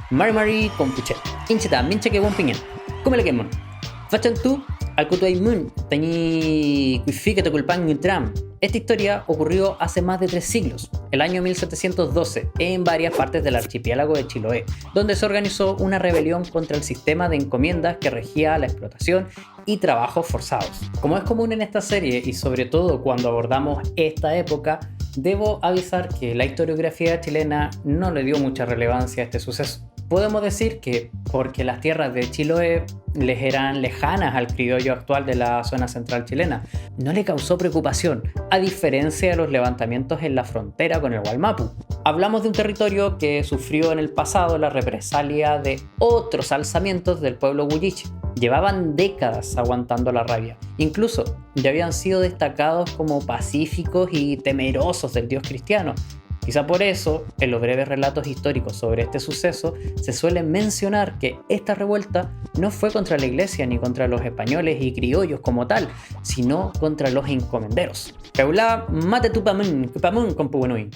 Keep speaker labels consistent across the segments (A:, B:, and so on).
A: Mari Compuche, Incheta, Minche que Wompingen, come la Kemon. Fachan tú, al Kutuay Mun, Tañi Kuifique Teculpan Tram. Esta historia ocurrió hace más de 3 siglos, el año 1712, en varias partes del archipiélago de Chiloé, donde se organizó una rebelión contra el sistema de encomiendas que regía la explotación y trabajos forzados. Como es común en esta serie y sobre todo cuando abordamos esta época, debo avisar que la historiografía chilena no le dio mucha relevancia a este suceso. Podemos decir que porque las tierras de Chiloé les eran lejanas al criollo actual de la zona central chilena, no le causó preocupación, a diferencia de los levantamientos en la frontera con el Gualmapu. Hablamos de un territorio que sufrió en el pasado la represalia de otros alzamientos del pueblo huilliche. Llevaban décadas aguantando la rabia. Incluso ya habían sido destacados como pacíficos y temerosos del dios cristiano. Quizá por eso, en los breves relatos históricos sobre este suceso, se suele mencionar que esta revuelta no fue contra la iglesia ni contra los españoles y criollos como tal, sino contra los encomenderos. Peulá, mate tu pamun con pubunuy.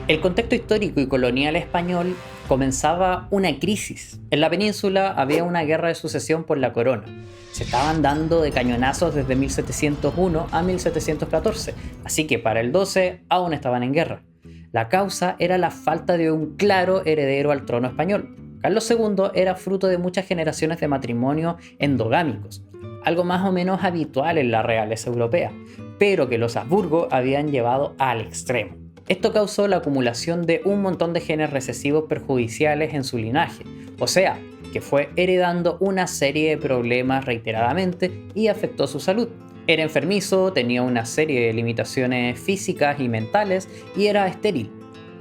A: El contexto histórico y colonial español comenzaba una crisis. En la península había una guerra de sucesión por la corona. Se estaban dando de cañonazos desde 1701 a 1714, así que para el 12 aún estaban en guerra. La causa era la falta de un claro heredero al trono español. Carlos II era fruto de muchas generaciones de matrimonio endogámicos, algo más o menos habitual en la realeza europea, pero que los Habsburgo habían llevado al extremo. Esto causó la acumulación de un montón de genes recesivos perjudiciales en su linaje, o sea, que fue heredando una serie de problemas reiteradamente y afectó su salud. Era enfermizo, tenía una serie de limitaciones físicas y mentales y era estéril.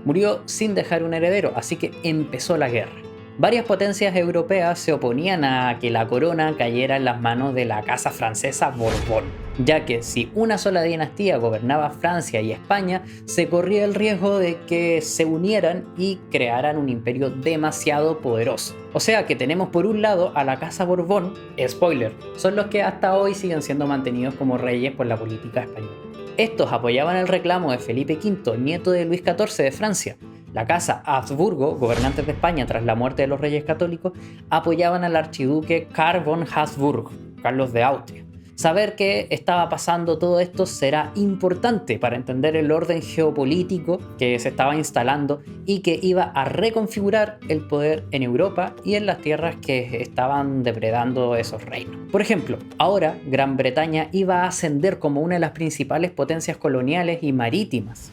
A: Murió sin dejar un heredero, así que empezó la guerra. Varias potencias europeas se oponían a que la corona cayera en las manos de la casa francesa Borbón, ya que si una sola dinastía gobernaba Francia y España, se corría el riesgo de que se unieran y crearan un imperio demasiado poderoso. O sea que tenemos por un lado a la casa Borbón, spoiler, son los que hasta hoy siguen siendo mantenidos como reyes por la política española. Estos apoyaban el reclamo de Felipe V, nieto de Luis XIV de Francia. La casa Habsburgo, gobernantes de España tras la muerte de los reyes católicos, apoyaban al archiduque Karl von Habsburg, Carlos de Austria. Saber que estaba pasando todo esto será importante para entender el orden geopolítico que se estaba instalando y que iba a reconfigurar el poder en Europa y en las tierras que estaban depredando esos reinos. Por ejemplo, ahora Gran Bretaña iba a ascender como una de las principales potencias coloniales y marítimas.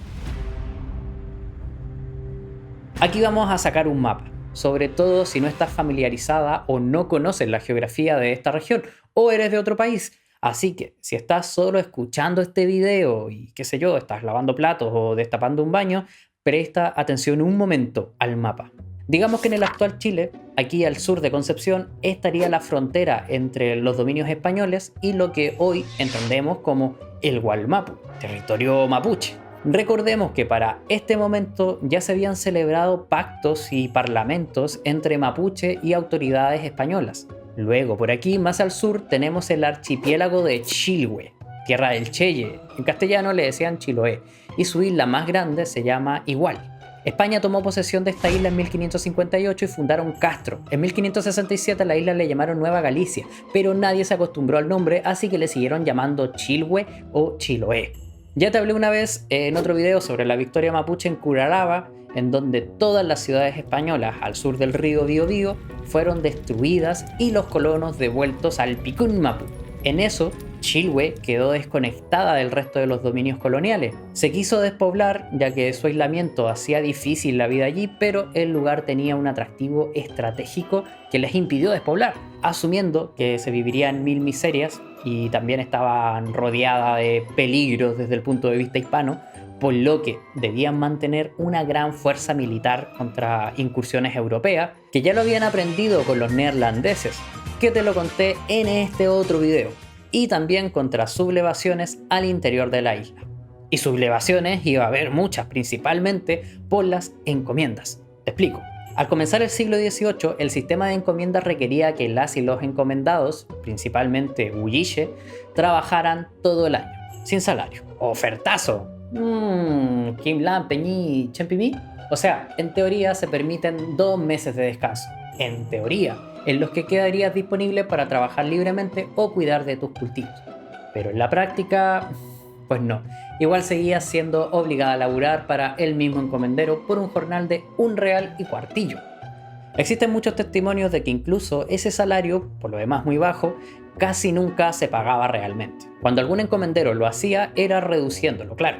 A: Aquí vamos a sacar un mapa, sobre todo si no estás familiarizada o no conoces la geografía de esta región o eres de otro país. Así que si estás solo escuchando este video y qué sé yo, estás lavando platos o destapando un baño, presta atención un momento al mapa. Digamos que en el actual Chile, aquí al sur de Concepción, estaría la frontera entre los dominios españoles y lo que hoy entendemos como el Gualmapu, territorio mapuche. Recordemos que para este momento ya se habían celebrado pactos y parlamentos entre mapuche y autoridades españolas. Luego, por aquí, más al sur, tenemos el archipiélago de Chilhue, tierra del Cheye, en castellano le decían Chiloé, y su isla más grande se llama igual. España tomó posesión de esta isla en 1558 y fundaron Castro. En 1567 a la isla le llamaron Nueva Galicia, pero nadie se acostumbró al nombre, así que le siguieron llamando Chilhue o Chiloé. Ya te hablé una vez en otro video sobre la victoria mapuche en Curalaba, en donde todas las ciudades españolas al sur del río Biobío fueron destruidas y los colonos devueltos al Picún Mapu. En eso, Chilhue quedó desconectada del resto de los dominios coloniales. Se quiso despoblar ya que su aislamiento hacía difícil la vida allí, pero el lugar tenía un atractivo estratégico que les impidió despoblar, asumiendo que se vivirían mil miserias y también estaban rodeada de peligros desde el punto de vista hispano, por lo que debían mantener una gran fuerza militar contra incursiones europeas, que ya lo habían aprendido con los neerlandeses, que te lo conté en este otro video, y también contra sublevaciones al interior de la isla. Y sublevaciones iba a haber muchas, principalmente por las encomiendas. Te explico. Al comenzar el siglo XVIII, el sistema de encomiendas requería que las y los encomendados, principalmente huilliche, trabajaran todo el año, sin salario. ¡Ofertazo! Kimlan, Peñi, Chempimí. O sea, en teoría se permiten 2 meses de descanso. En teoría, en los que quedarías disponible para trabajar libremente o cuidar de tus cultivos. Pero en la práctica, pues no. Igual seguías siendo obligada a laburar para el mismo encomendero por un jornal de 1 real y cuartillo. Existen muchos testimonios de que incluso ese salario, por lo demás muy bajo, casi nunca se pagaba realmente. Cuando algún encomendero lo hacía, era reduciéndolo, claro.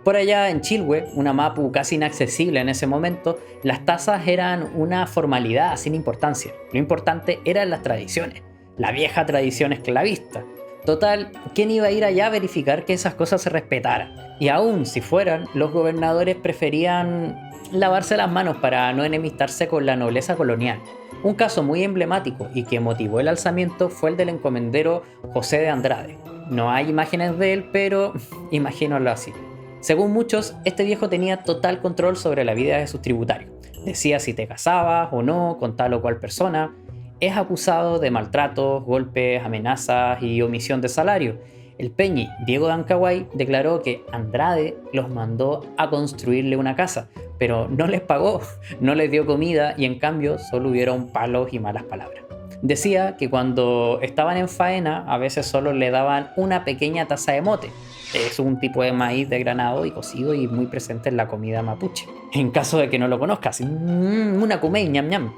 A: Por allá en Chilhue, una mapu casi inaccesible en ese momento, las tasas eran una formalidad sin importancia. Lo importante eran las tradiciones, la vieja tradición esclavista. Total, ¿quién iba a ir allá a verificar que esas cosas se respetaran? Y aún si fueran, los gobernadores preferían lavarse las manos para no enemistarse con la nobleza colonial. Un caso muy emblemático y que motivó el alzamiento fue el del encomendero José de Andrade. No hay imágenes de él, pero imagínalo así. Según muchos, este viejo tenía total control sobre la vida de sus tributarios. Decía si te casabas o no con tal o cual persona. Es acusado de maltratos, golpes, amenazas y omisión de salario. El peñi Diego de Ancahuay declaró que Andrade los mandó a construirle una casa, pero no les pagó, no les dio comida y en cambio solo hubieron palos y malas palabras. Decía que cuando estaban en faena a veces solo le daban una pequeña taza de mote. Es un tipo de maíz desgranado y cocido y muy presente en la comida mapuche. En caso de que no lo conozcas, una kumei, ñam ñam.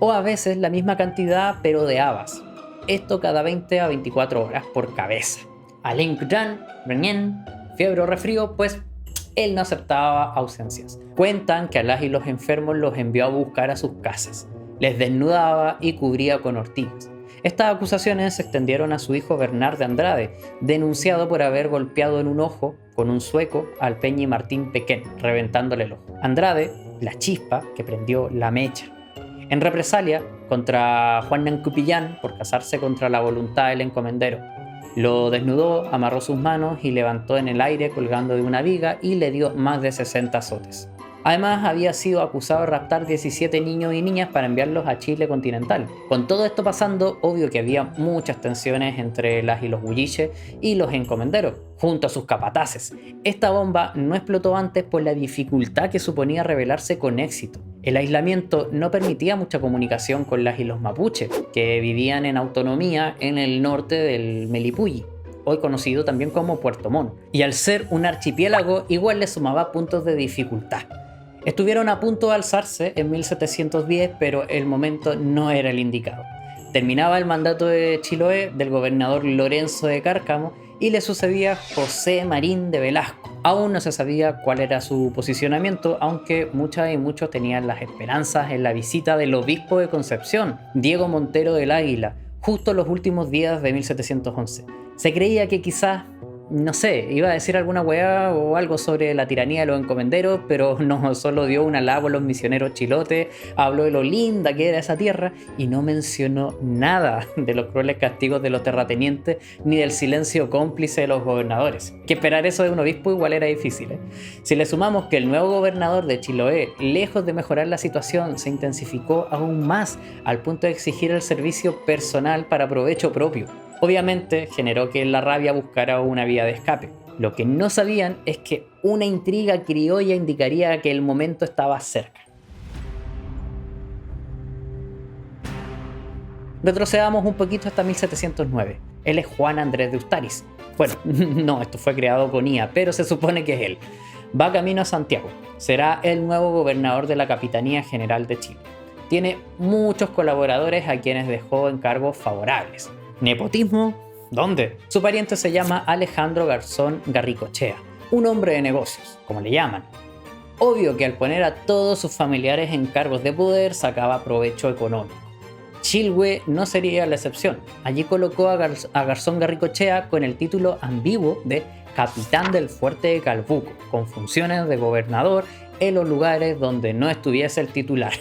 A: O a veces la misma cantidad pero de habas. Esto cada 20 a 24 horas por cabeza. Alain Kran, Renien, fiebre o resfrío, pues él no aceptaba ausencias. Cuentan que a las y los enfermos los envió a buscar a sus casas. Les desnudaba y cubría con ortigas. Estas acusaciones se extendieron a su hijo Bernard de Andrade, denunciado por haber golpeado en un ojo con un sueco al peñi Martín Pequén, reventándole el ojo. Andrade, la chispa que prendió la mecha. En represalia contra Juan Nancupillán por casarse contra la voluntad del encomendero. Lo desnudó, amarró sus manos y levantó en el aire colgando de una viga y le dio más de 60 azotes. Además, había sido acusado de raptar 17 niños y niñas para enviarlos a Chile continental. Con todo esto pasando, obvio que había muchas tensiones entre las y los huilliches y los encomenderos, junto a sus capataces. Esta bomba no explotó antes por la dificultad que suponía rebelarse con éxito. El aislamiento no permitía mucha comunicación con las y los mapuches, que vivían en autonomía en el norte del Melipulli, hoy conocido también como Puerto Montt. Y al ser un archipiélago, igual le sumaba puntos de dificultad. Estuvieron a punto de alzarse en 1710, pero el momento no era el indicado. Terminaba el mandato de Chiloé del gobernador Lorenzo de Cárcamo y le sucedía José Marín de Velasco. Aún no se sabía cuál era su posicionamiento, aunque muchas y muchos tenían las esperanzas en la visita del obispo de Concepción, Diego Montero del Águila, justo los últimos días de 1711. Se creía que quizás, no sé, iba a decir alguna weá o algo sobre la tiranía de los encomenderos, pero no, solo dio un halago a los misioneros chilotes, habló de lo linda que era esa tierra y no mencionó nada de los crueles castigos de los terratenientes ni del silencio cómplice de los gobernadores. Que esperar eso de un obispo igual era difícil, ¿eh? Si le sumamos que el nuevo gobernador de Chiloé, lejos de mejorar la situación, se intensificó aún más al punto de exigir el servicio personal para provecho propio. Obviamente generó que la rabia buscara una vía de escape. Lo que no sabían es que una intriga criolla indicaría que el momento estaba cerca. Retrocedamos un poquito hasta 1709. Él es Juan Andrés de Ustariz. Bueno, no, esto fue creado con IA, pero se supone que es él. Va camino a Santiago. Será el nuevo gobernador de la Capitanía General de Chile. Tiene muchos colaboradores a quienes dejó en cargos favorables. ¿Nepotismo? ¿Dónde? Su pariente se llama Alejandro Garzón Garricochea, un hombre de negocios, como le llaman. Obvio que al poner a todos sus familiares en cargos de poder sacaba provecho económico. Chilhue no sería la excepción. Allí colocó a Garzón Garricochea con el título ambiguo de capitán del fuerte de Calbuco, con funciones de gobernador en los lugares donde no estuviese el titular.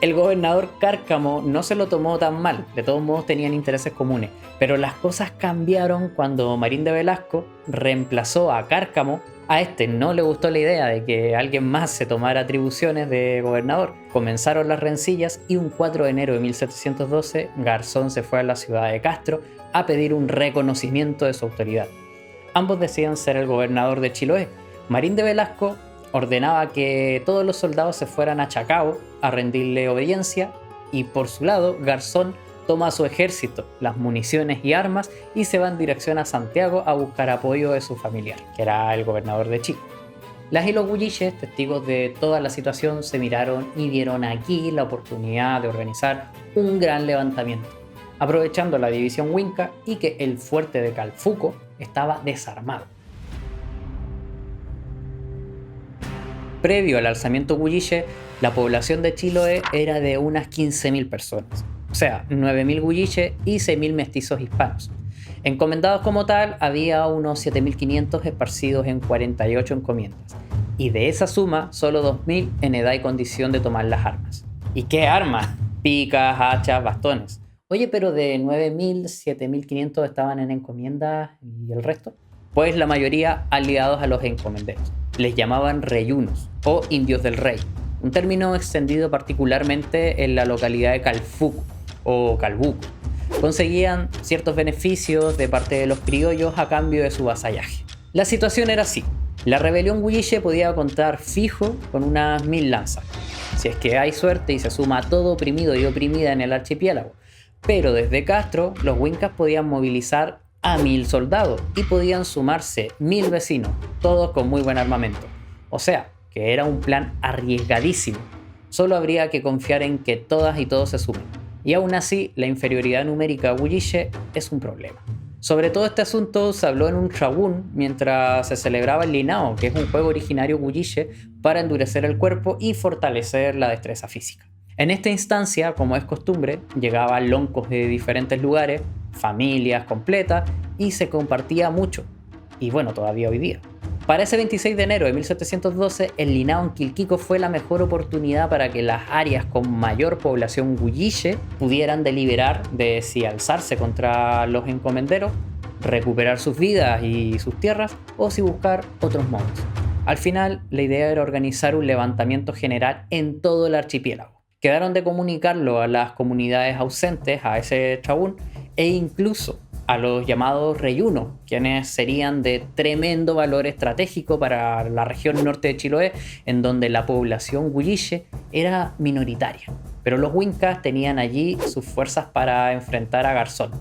A: El gobernador Cárcamo no se lo tomó tan mal, de todos modos tenían intereses comunes, pero las cosas cambiaron cuando Marín de Velasco reemplazó a Cárcamo. A este no le gustó la idea de que alguien más se tomara atribuciones de gobernador. Comenzaron las rencillas y un 4 de enero de 1712 Garzón se fue a la ciudad de Castro a pedir un reconocimiento de su autoridad. Ambos decían ser el gobernador de Chiloé. Marín de Velasco ordenaba que todos los soldados se fueran a Chacao a rendirle obediencia y por su lado Garzón toma a su ejército, las municiones y armas y se va en dirección a Santiago a buscar apoyo de su familiar, que era el gobernador de Chile. Las y los huilliches, testigos de toda la situación, se miraron y vieron aquí la oportunidad de organizar un gran levantamiento, aprovechando la división Huinca y que el fuerte de Calfuco estaba desarmado. Previo al alzamiento huilliche, la población de Chiloé era de unas 15.000 personas, o sea, 9.000 huilliches y 6.000 mestizos hispanos. Encomendados como tal, había unos 7.500 esparcidos en 48 encomiendas, y de esa suma, solo 2.000 en edad y condición de tomar las armas. ¿Y qué armas? Picas, hachas, bastones. Oye, pero de 9.000, 7.500 estaban en encomiendas y el resto, pues la mayoría aliados a los encomenderos. Les llamaban reyunos o indios del rey, un término extendido particularmente en la localidad de Calfuco o Calbuco. Conseguían ciertos beneficios de parte de los criollos a cambio de su vasallaje. La situación era así: la rebelión huilliche podía contar fijo con unas 1.000 lanzas, si es que hay suerte y se suma a todo oprimido y oprimida en el archipiélago. Pero desde Castro, los huincas podían movilizar a 1.000 soldados y podían sumarse 1.000 vecinos, todos con muy buen armamento. O sea, que era un plan arriesgadísimo. Solo habría que confiar en que todas y todos se sumen. Y aún así, la inferioridad numérica huilliche es un problema. Sobre todo este asunto se habló en un trabún mientras se celebraba el Linao, que es un juego originario huilliche para endurecer el cuerpo y fortalecer la destreza física. En esta instancia, como es costumbre, llegaban loncos de diferentes lugares, familias completas, y se compartía mucho. Y bueno, todavía hoy día. Para ese 26 de enero de 1712, el Linao en Quilquico fue la mejor oportunidad para que las áreas con mayor población huilliche pudieran deliberar de si alzarse contra los encomenderos, recuperar sus vidas y sus tierras, o si buscar otros modos. Al final, la idea era organizar un levantamiento general en todo el archipiélago. Quedaron de comunicarlo a las comunidades ausentes a ese trabún e incluso a los llamados reyunos, quienes serían de tremendo valor estratégico para la región norte de Chiloé, en donde la población huilliche era minoritaria. Pero los huincas tenían allí sus fuerzas para enfrentar a Garzón.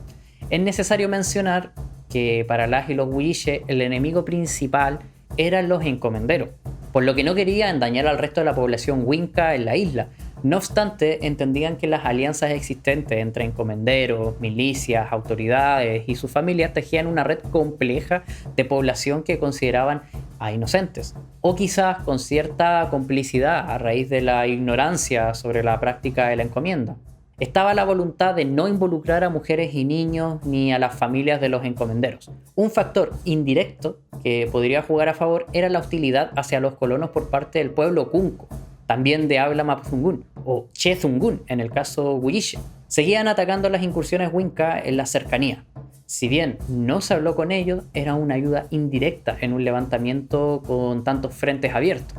A: Es necesario mencionar que para las y los huilliches el enemigo principal eran los encomenderos, por lo que no querían dañar al resto de la población huinca en la isla. No obstante, entendían que las alianzas existentes entre encomenderos, milicias, autoridades y sus familias tejían una red compleja de población que consideraban a inocentes, o quizás con cierta complicidad a raíz de la ignorancia sobre la práctica de la encomienda. Estaba la voluntad de no involucrar a mujeres y niños ni a las familias de los encomenderos. Un factor indirecto que podría jugar a favor era la hostilidad hacia los colonos por parte del pueblo cunco, también de habla mapuzungún o chezungún en el caso huilliche. Seguían atacando las incursiones huinca en la cercanía. Si bien no se habló con ellos, era una ayuda indirecta en un levantamiento con tantos frentes abiertos.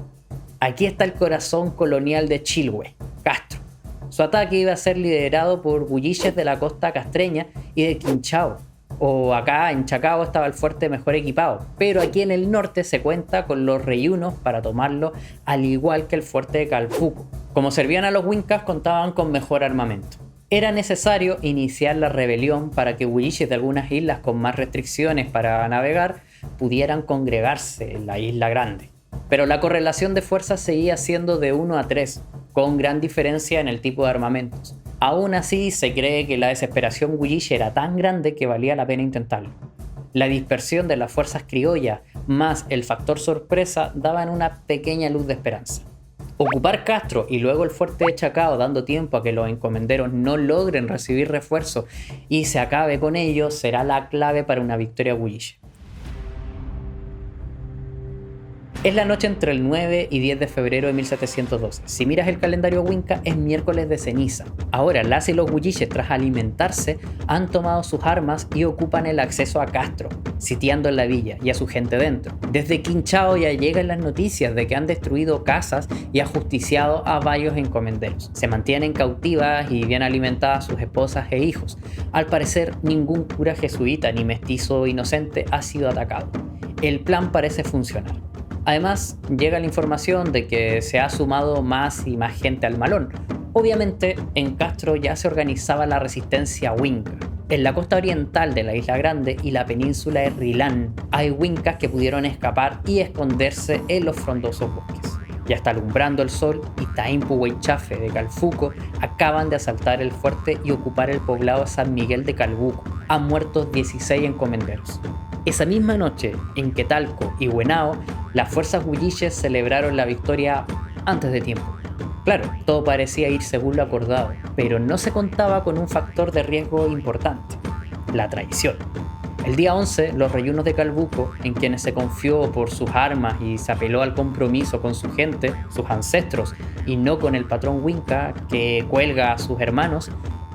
A: Aquí está el corazón colonial de Chiloé, Castro. Su ataque iba a ser liderado por huilliches de la costa castreña y de Quinchao, o acá en Chacao estaba el fuerte mejor equipado, pero aquí en el norte se cuenta con los reyunos para tomarlo, al igual que el fuerte de Calfuco. Como servían a los huincas, contaban con mejor armamento. Era necesario iniciar la rebelión para que huilliches de algunas islas con más restricciones para navegar pudieran congregarse en la isla grande. Pero la correlación de fuerzas seguía siendo de 1 a 3, con gran diferencia en el tipo de armamentos. Aún así, se cree que la desesperación huilliche era tan grande que valía la pena intentarlo. La dispersión de las fuerzas criollas más el factor sorpresa daban una pequeña luz de esperanza. Ocupar Castro y luego el fuerte de Chacao dando tiempo a que los encomenderos no logren recibir refuerzos y se acabe con ellos será la clave para una victoria huilliche. Es la noche entre el 9 y 10 de febrero de 1712. Si miras el calendario Winca, es miércoles de ceniza. Ahora, las y los huilliches, tras alimentarse, han tomado sus armas y ocupan el acceso a Castro, sitiando en la villa y a su gente dentro. Desde Quinchao ya llegan las noticias de que han destruido casas y ajusticiado a varios encomenderos. Se mantienen cautivas y bien alimentadas sus esposas e hijos. Al parecer, ningún cura jesuita ni mestizo inocente ha sido atacado. El plan parece funcionar. Además, llega la información de que se ha sumado más y más gente al malón. Obviamente, en Castro ya se organizaba la resistencia Winca. En la costa oriental de la Isla Grande y la península de Rilán hay Wincas que pudieron escapar y esconderse en los frondosos bosques. Y hasta alumbrando el sol, Itaimpu Huaychafe de Calfuco acaban de asaltar el fuerte y ocupar el poblado San Miguel de Calbuco. Han muerto 16 encomenderos. Esa misma noche, en Quetalco y Huenao, las fuerzas huilliches celebraron la victoria antes de tiempo. Claro, todo parecía ir según lo acordado, pero no se contaba con un factor de riesgo importante: la traición. El día 11, los reyunos de Calbuco, en quienes se confió por sus armas y se apeló al compromiso con su gente, sus ancestros, y no con el patrón Winca que cuelga a sus hermanos,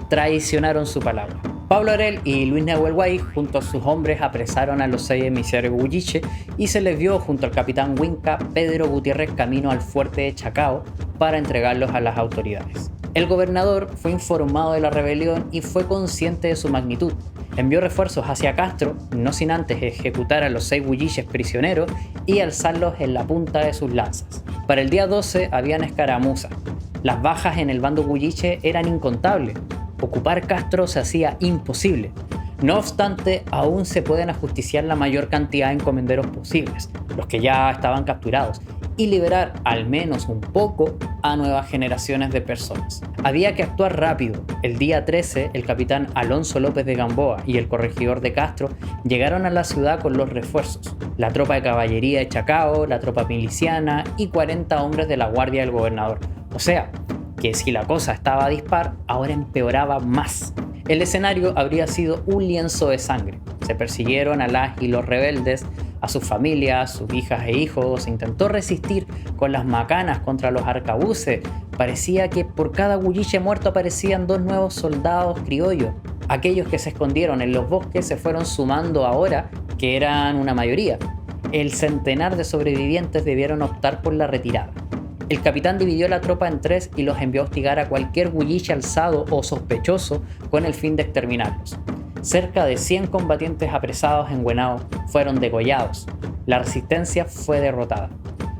A: traicionaron su palabra. Pablo Arel y Luis Nahuel junto a sus hombres apresaron a los 6 emisarios huilliches y se les vio junto al capitán Winca Pedro Gutiérrez camino al fuerte de Chacao para entregarlos a las autoridades. El gobernador fue informado de la rebelión y fue consciente de su magnitud. Envió refuerzos hacia Castro, no sin antes ejecutar a los 6 huilliches prisioneros y alzarlos en la punta de sus lanzas. Para el día 12 habían escaramuzas. Las bajas en el bando huilliche eran incontables. Ocupar Castro se hacía imposible. No obstante, aún se pueden ajusticiar la mayor cantidad de encomenderos posibles, los que ya estaban capturados, y liberar al menos un poco a nuevas generaciones de personas. Había que actuar rápido. El día 13, el capitán Alonso López de Gamboa y el corregidor de Castro llegaron a la ciudad con los refuerzos: la tropa de caballería de Chacao, la tropa miliciana y 40 hombres de la guardia del gobernador. O sea, que si la cosa estaba dispar, ahora empeoraba más. El escenario habría sido un lienzo de sangre. Se persiguieron a las y los rebeldes, a sus familias, sus hijas e hijos. Se intentó resistir con las macanas contra los arcabuces. Parecía que por cada huilliche muerto aparecían 2 nuevos soldados criollos. Aquellos que se escondieron en los bosques se fueron sumando ahora, que eran una mayoría. El centenar de sobrevivientes debieron optar por la retirada. El capitán dividió la tropa en 3 y los envió a hostigar a cualquier huilliche alzado o sospechoso con el fin de exterminarlos. Cerca de 100 combatientes apresados en Huenao fueron degollados. La resistencia fue derrotada.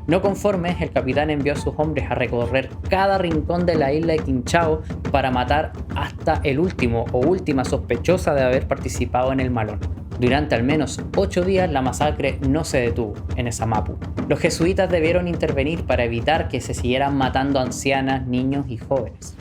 A: No conforme, el capitán envió a sus hombres a recorrer cada rincón de la isla de Quinchao para matar hasta el último o última sospechosa de haber participado en el malón. Durante al menos 8 días la masacre no se detuvo en Esamapu. Los jesuitas debieron intervenir para evitar que se siguieran matando ancianas, niños y jóvenes.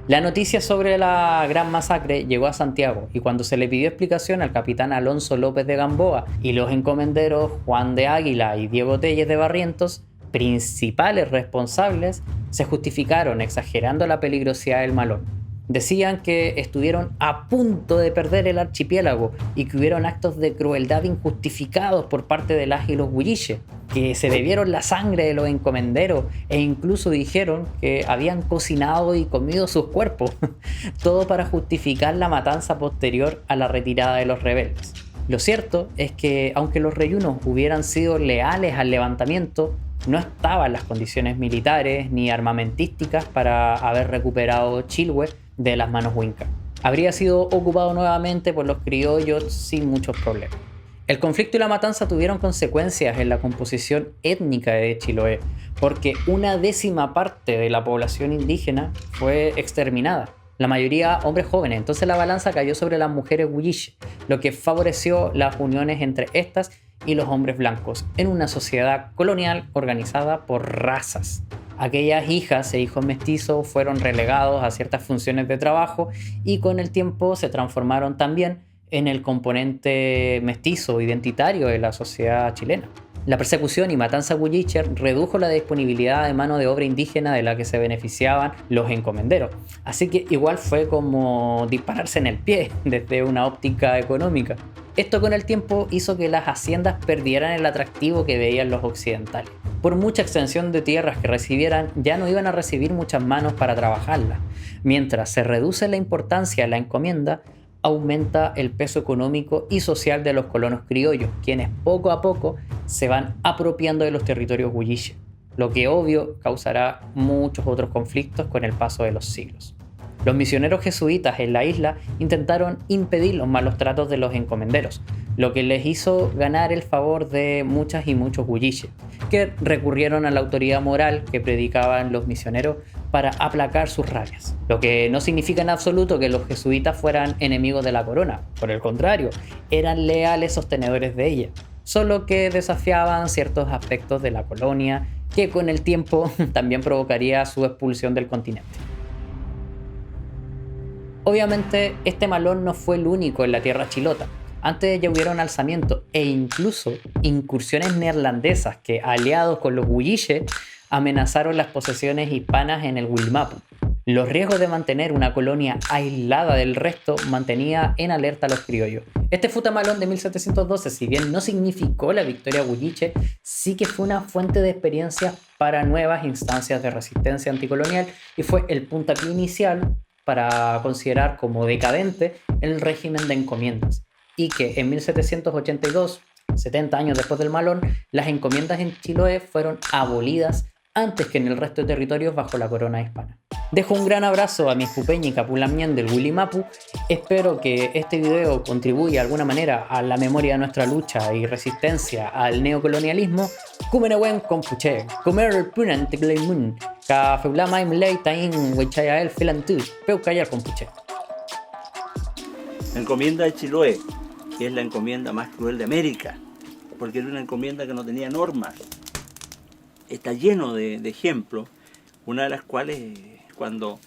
A: La noticia sobre la gran masacre llegó a Santiago y cuando se le pidió explicación al capitán Alonso López de Gamboa y los encomenderos Juan de Águila y Diego Telles de Barrientos, principales responsables, se justificaron exagerando la peligrosidad del malón. Decían que estuvieron a punto de perder el archipiélago y que hubieron actos de crueldad injustificados por parte de las y los huilliches, que se bebieron la sangre de los encomenderos e incluso dijeron que habían cocinado y comido sus cuerpos, todo para justificar la matanza posterior a la retirada de los rebeldes. Lo cierto es que, aunque los reyunos hubieran sido leales al levantamiento, no estaban las condiciones militares ni armamentísticas para haber recuperado Chilhue de las manos Winca. Habría sido ocupado nuevamente por los criollos sin muchos problemas. El conflicto y la matanza tuvieron consecuencias en la composición étnica de Chiloé, porque 1/10 parte de la población indígena fue exterminada. La mayoría hombres jóvenes, entonces la balanza cayó sobre las mujeres huilliche, lo que favoreció las uniones entre estas y los hombres blancos en una sociedad colonial organizada por razas. Aquellas hijas e hijos mestizos fueron relegados a ciertas funciones de trabajo y con el tiempo se transformaron también en el componente mestizo identitario de la sociedad chilena. La persecución y matanza huilliche redujo la disponibilidad de mano de obra indígena de la que se beneficiaban los encomenderos. Así que igual fue como dispararse en el pie desde una óptica económica. Esto con el tiempo hizo que las haciendas perdieran el atractivo que veían los occidentales. Por mucha extensión de tierras que recibieran, ya no iban a recibir muchas manos para trabajarlas. Mientras se reduce la importancia de la encomienda, aumenta el peso económico y social de los colonos criollos, quienes poco a poco se van apropiando de los territorios huilliche, lo que obvio causará muchos otros conflictos con el paso de los siglos. Los misioneros jesuitas en la isla intentaron impedir los malos tratos de los encomenderos, lo que les hizo ganar el favor de muchas y muchos huilliches, que recurrieron a la autoridad moral que predicaban los misioneros para aplacar sus rabias. Lo que no significa en absoluto que los jesuitas fueran enemigos de la corona, por el contrario, eran leales sostenedores de ella, solo que desafiaban ciertos aspectos de la colonia que con el tiempo también provocaría su expulsión del continente. Obviamente, este malón no fue el único en la tierra chilota. Antes ya hubieron alzamientos e incluso incursiones neerlandesas que, aliados con los huilliches, amenazaron las posesiones hispanas en el Willimapu. Los riesgos de mantener una colonia aislada del resto mantenía en alerta a los criollos. Este Futamalón de 1712, si bien no significó la victoria huilliche, sí que fue una fuente de experiencia para nuevas instancias de resistencia anticolonial y fue el puntapié inicial para considerar como decadente el régimen de encomiendas, y que en 1782, 70 años después del Malón, las encomiendas en Chiloé fueron abolidas antes que en el resto de territorios bajo la corona hispana. Dejo un gran abrazo a mis pupeñi y capulamien del Willimapu. Espero que este video contribuya de alguna manera a la memoria de nuestra lucha y resistencia al neocolonialismo. Kumenewen kompuche, comer punan tigleimun, ka feulama imlei tain wechayael filantu, peukayar kompuche.
B: La encomienda de Chiloé, que es la encomienda más cruel de América, porque era una encomienda que no tenía normas. Está lleno de ejemplos, una de las cuales cuando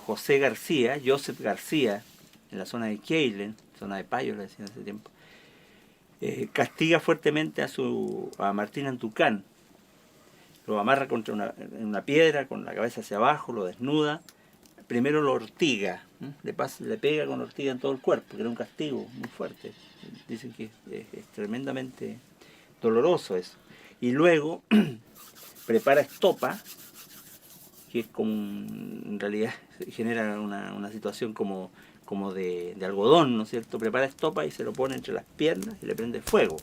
B: Joseph García, en la zona de Keilen, zona de Payos, le decían hace tiempo, castiga fuertemente a Martín Antucán. Lo amarra contra una piedra, con la cabeza hacia abajo, lo desnuda. Primero lo ortiga, le pega con ortiga en todo el cuerpo, que era un castigo muy fuerte. Dicen que es tremendamente doloroso eso. Y luego prepara estopa, que es como, en realidad genera una situación como de algodón, ¿no es cierto? Prepara estopa y se lo pone entre las piernas y le prende fuego.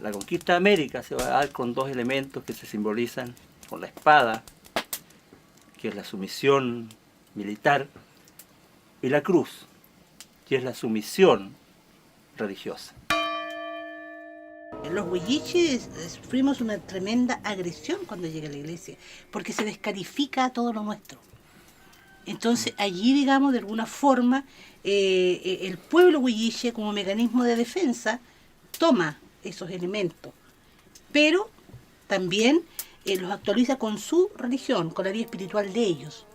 B: La conquista de América se va a dar con dos elementos que se simbolizan con la espada, que es la sumisión militar, y la cruz, que es la sumisión religiosa.
C: Los huilliches sufrimos una tremenda agresión cuando llega a la iglesia, porque se descalifica todo lo nuestro. Entonces allí, digamos, de alguna forma, el pueblo huilliche como mecanismo de defensa toma esos elementos, pero también los actualiza con su religión, con la vida espiritual de ellos.